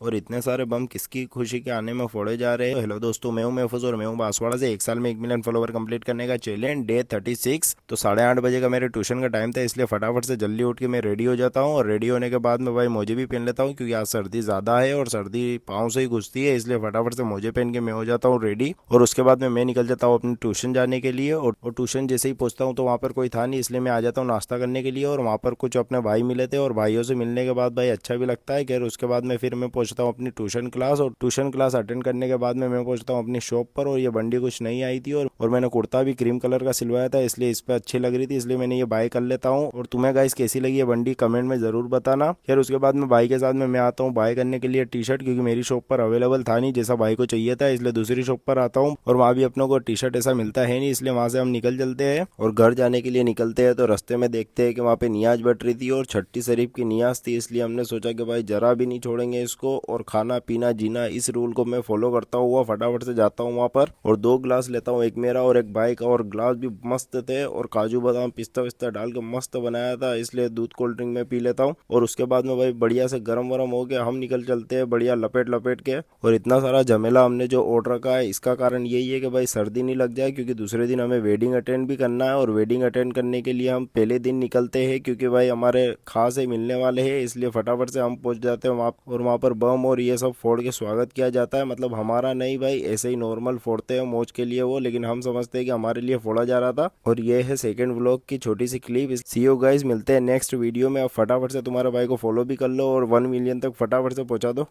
और इतने सारे बम किसकी खुशी के आने में फोड़े जा रहे हैं। हेलो दोस्तों, मैं हूं महफूज और मैं हूं बांसवाड़ा से। एक साल में 1 मिलियन फॉलोवर कंप्लीट करने का चैलेंज डे 36। तो 8:30 बजे का मेरे ट्यूशन का टाइम था, इसलिए फटाफट से जल्दी उठ के मैं रेडी हो जाता हूँ। और रेडी होने के बाद में भाई मोजे भी पहन लेता हूँ, क्योंकि आज सर्दी ज़्यादा है और सर्दी पाँव से ही घुसती है, इसलिए फटाफट से मोजे पहन के मैं हो जाता हूँ रेडी। और उसके बाद में मैं निकल जाता हूँ अपने ट्यूशन जाने के लिए। और ट्यूशन जैसे ही पहुंचता हूँ तो वहाँ पर कोई था नहीं, इसलिए मैं आ जाता हूँ नाश्ता करने के लिए। और वहाँ पर कुछ अपने भाई मिले थे, और भाइयों से मिलने के बाद भाई अच्छा भी लगता है। खैर उसके बाद में फिर मैं पहुंचता हूँ अपनी ट्यूशन क्लास, और ट्यूशन क्लास अटेंड करने के बाद में मैं पहुंचता हूँ अपनी शॉप पर। और ये बंडी कुछ नहीं आई थी, और मैंने कुर्ता भी क्रीम कलर का सिलवाया था, इसलिए इस पर अच्छी लग रही थी, इसलिए मैंने ये बाय कर लेता हूँ। और तुम्हें गाइस कैसी लगी ये बंडी कमेंट में जरूर बताना। खैर उसके बाद में भाई के साथ में मैं आता हूँ बाय करने के लिए टी शर्ट, क्योंकि मेरी शॉप पर अवेलेबल था नहीं जैसा भाई को चाहिए था, इसलिए दूसरी शॉप पर आता हूँ। और वहाँ भी अपनों को टी शर्ट ऐसा मिलता है नहीं, इसलिए वहाँ से हम निकल चलते हैं। और घर जाने के लिए निकलते हैं तो रास्ते में देखते हैं कि वहाँ पे नियाज बट रही थी, और छठी शरीफ की नियाज थी, इसलिए हमने सोचा कि भाई जरा भी नहीं छोड़ेंगे इसको। और खाना पीना जीना, इस रूल को मैं फॉलो करता हुआ फटाफट से जाता हूँ वहाँ पर, और 2 गिलास लेता हूँ, एक मेरा और एक भाई का। और गिलास भी मस्त थे, और काजू बादाम पिस्ता विस्ता डाल के मस्त बनाया था, इसलिए दूध कोल्ड ड्रिंक में पी लेता हूँ। और उसके बाद में भाई बढ़िया से गरम वरम हो गया, हम निकल चलते हैं बढ़िया लपेट लपेट के। और इतना सारा झमेला हमने जो ऑर्डर रखा है, इसका कारण यही है कि भाई सर्दी नहीं लग जाए, क्योंकि दूसरे दिन हमें वेडिंग अटेंड भी करना है। और वेडिंग अटेंड करने के लिए हम पहले दिन निकलते हैं, क्योंकि भाई हमारे खास है मिलने वाले हैं, इसलिए फटाफट से हम पहुंच जाते हैं वहाँ। और वहाँ पर बम और ये सब फोड़ के स्वागत किया जाता है, मतलब हमारा नहीं भाई, ऐसे ही नॉर्मल फोड़ते हैं मौज के लिए वो, लेकिन हम समझते हैं कि हमारे लिए फोड़ा जा रहा था। और ये है सेकंड व्लॉग की छोटी सी क्लिप। सी यू गाइस, मिलते हैं नेक्स्ट वीडियो में। अब फटाफट से तुम्हारे भाई को फॉलो भी कर लो और 1 मिलियन तक फटाफट से पहुंचा दो।